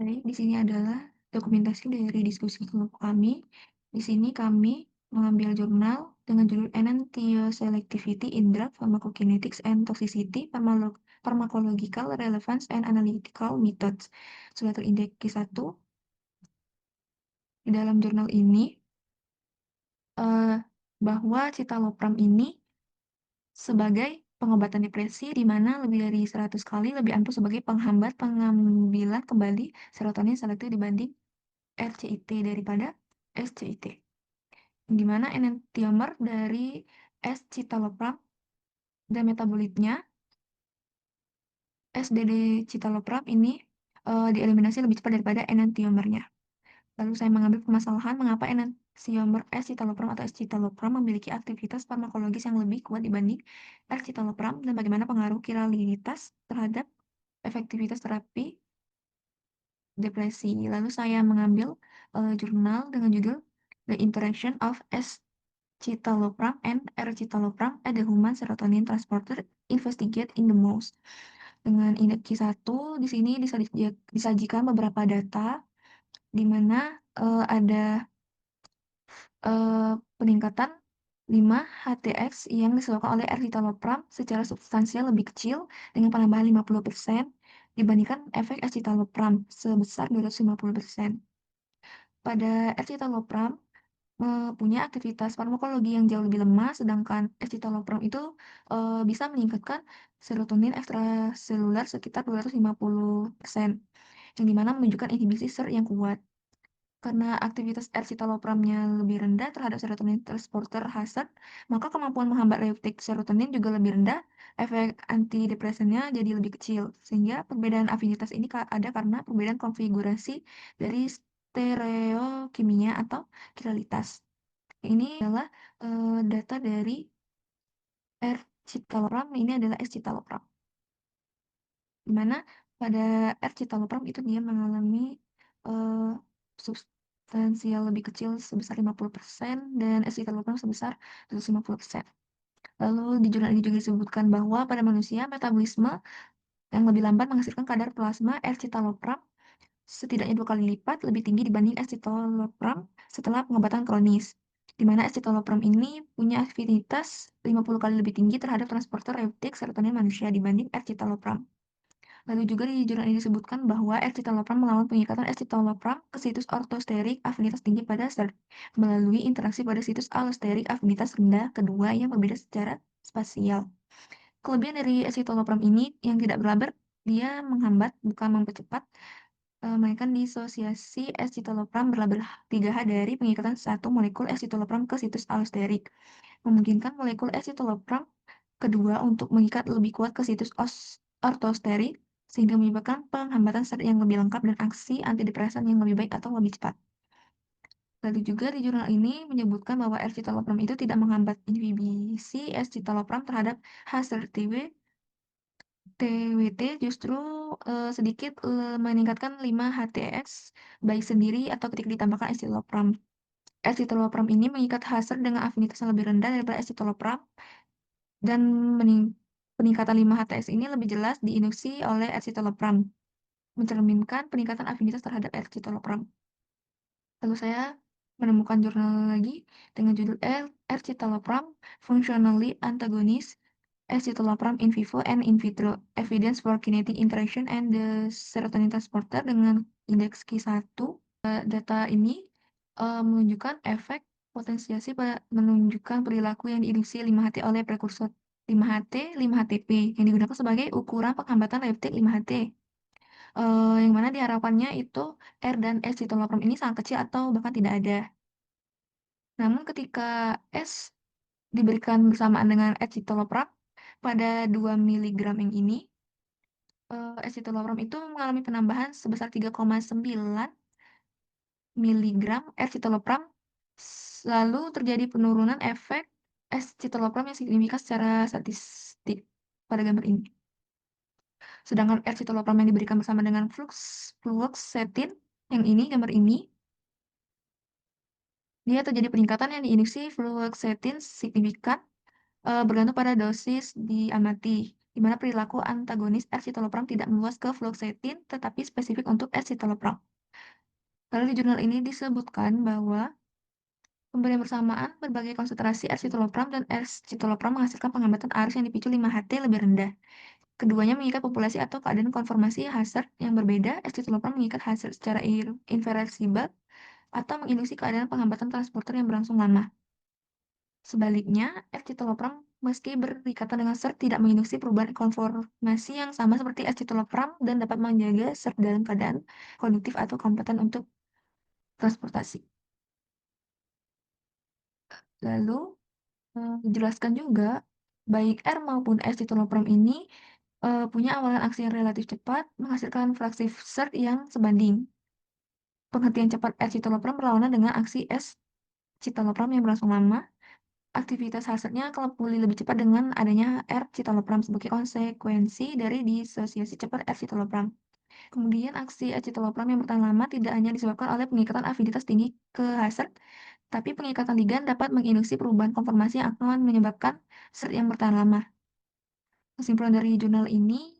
Baik, di sini adalah dokumentasi dari diskusi kelompok kami. Di sini kami mengambil jurnal dengan judul Enantioselectivity in Drug Pharmacokinetics and Toxicity, Pharmacological Relevance and Analytical Methods. Sudah terindeks Q1. Di dalam jurnal ini, bahwa citalopram ini sebagai pengobatan depresi di mana lebih dari 100 kali lebih ampuh sebagai penghambat pengambilan kembali serotonin selektif dibanding RCIT daripada SCIT. Di mana enantiomer dari S-citalopram dan metabolitnya SDD citalopram ini dieliminasi lebih cepat daripada enantiomernya. Lalu saya mengambil permasalahan mengapa enantiomer S-citalopram atau S-citalopram memiliki aktivitas farmakologis yang lebih kuat dibanding R-citalopram dan bagaimana pengaruh kiralitas terhadap efektivitas terapi depresi. Lalu saya mengambil jurnal dengan judul The Interaction of S-citalopram and R-citalopram at the Human Serotonin Transporter Investigate in the Mouse. Dengan indeks Q1, di sini disajikan beberapa data di mana ada peningkatan 5 HTX yang disebabkan oleh R-citalopram secara substansial lebih kecil dengan penambahan 50% dibandingkan efek S-citalopram sebesar 250%. Pada R-citalopram punya aktivitas farmakologi yang jauh lebih lemah, sedangkan escitalopram itu bisa meningkatkan serotonin ekstraseluler sekitar 250%, yang dimana menunjukkan inhibisi SER yang kuat. Karena aktivitas escitalopramnya lebih rendah terhadap serotonin transporter hazard, maka kemampuan menghambat reuptake serotonin juga lebih rendah, efek antidepresannya jadi lebih kecil, sehingga perbedaan afinitas ini ada karena perbedaan konfigurasi dari stereokimia atau kiralitas. Ini adalah data dari R-citalopram, ini adalah S-citalopram. Di mana pada R-citalopram itu dia mengalami substansial lebih kecil sebesar 50% dan S-citalopram sebesar 250%. Lalu di jurnal ini juga disebutkan bahwa pada manusia metabolisme yang lebih lambat menghasilkan kadar plasma R-citalopram setidaknya 2 kali lipat lebih tinggi dibanding escitalopram setelah pengobatan kronis, di mana escitalopram ini punya afinitas 50 kali lebih tinggi terhadap transporter reuptake serotonin manusia dibanding escitalopram. Lalu juga di jurnal ini disebutkan bahwa escitalopram melawan pengikatan escitalopram ke situs ortosterik afinitas tinggi pada SERT melalui interaksi pada situs allosterik afinitas rendah kedua yang berbeda secara spasial. Kelebihan dari escitalopram ini yang tidak berlabel, dia menghambat bukan mempercepat melainkan disosiasi escitalopram berlabel 3H dari pengikatan satu molekul escitalopram ke situs allosterik, memungkinkan molekul escitalopram kedua untuk mengikat lebih kuat ke situs ortosterik, sehingga menyebabkan penghambatan SERT yang lebih lengkap dan aksi antidepresan yang lebih baik atau lebih cepat. Lalu juga di jurnal ini menyebutkan bahwa escitalopram itu tidak menghambat inhibisi escitalopram terhadap H-SERT TWT justru sedikit meningkatkan 5 HTX baik sendiri atau ketika ditambahkan escitalopram. Escitalopram ini mengikat H-SERT dengan afinitas yang lebih rendah daripada escitalopram dan peningkatan 5 HTX ini lebih jelas diinduksi oleh escitalopram, mencerminkan peningkatan afinitas terhadap escitalopram. Lalu saya menemukan jurnal lagi dengan judul Escitalopram Functionally Antagonist Escitalopram in vivo and in vitro Evidence for Kinetic Interaction and the Serotonin Transporter dengan indeks Q1. Data ini menunjukkan efek potensiasi menunjukkan perilaku yang diinduksi 5HT oleh prekursor 5HT, 5HTP yang digunakan sebagai ukuran penghambatan reuptake 5HT. Yang mana diharapkannya itu R dan S-citalopram ini sangat kecil atau bahkan tidak ada. Namun ketika S diberikan bersamaan dengan S-citalopram pada 2 mg yang ini, escitalopram itu mengalami penambahan sebesar 3,9 mg escitalopram, lalu terjadi penurunan efek escitalopram yang signifikan secara statistik pada gambar ini. Sedangkan escitalopram yang diberikan bersama dengan fluoxetine yang ini, gambar ini, dia terjadi peningkatan yang diinduksi fluoxetine signifikan bergantung pada dosis diamati, di mana perilaku antagonis R-citalopram tidak meluas ke fluoxetine, tetapi spesifik untuk R-citalopram. Lalu di jurnal ini disebutkan bahwa pemberian bersamaan berbagai konsentrasi R-citalopram dan S-citalopram menghasilkan penghambatan arus yang dipicu 5-HT lebih rendah. Keduanya mengikat populasi atau keadaan konformasi hazard yang berbeda. S-citalopram mengikat hazard secara irreversibel atau menginduksi keadaan penghambatan transporter yang berlangsung lama. Sebaliknya, R-citalopram meski berikatan dengan SERT tidak menginduksi perubahan konformasi yang sama seperti S-citalopram dan dapat menjaga SERT dalam keadaan konduktif atau kompeten untuk transportasi. Lalu, dijelaskan juga, baik R maupun S-citalopram ini punya awalan aksi yang relatif cepat, menghasilkan fraksi SERT yang sebanding. Penghentian cepat S-citalopram berlawanan dengan aksi S-citalopram yang berlangsung lama. Aktivitas hazardnya akan pulih lebih cepat dengan adanya R-citalopram sebagai konsekuensi dari disosiasi cepat R-citalopram. Kemudian aksi R-citalopram yang bertahan lama tidak hanya disebabkan oleh pengikatan afiditas tinggi ke hazard, tapi pengikatan ligan dapat menginduksi perubahan konformasi yang akan menyebabkan SERT yang bertahan lama. Kesimpulan dari jurnal ini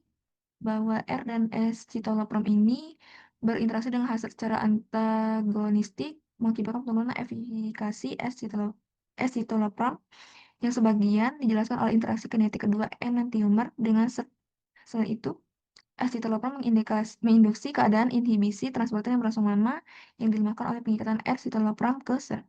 bahwa R dan S-citalopram ini berinteraksi dengan hazard secara antagonistik mengakibatkan penurunan efikasi S-citalopram yang sebagian dijelaskan oleh interaksi kinetik kedua enantiomer dengan SERT. Selain itu, S-citalopram menginduksi keadaan inhibisi transporter yang berlangsung lama yang dilemahkan oleh pengikatan R-citalopram ke SERT.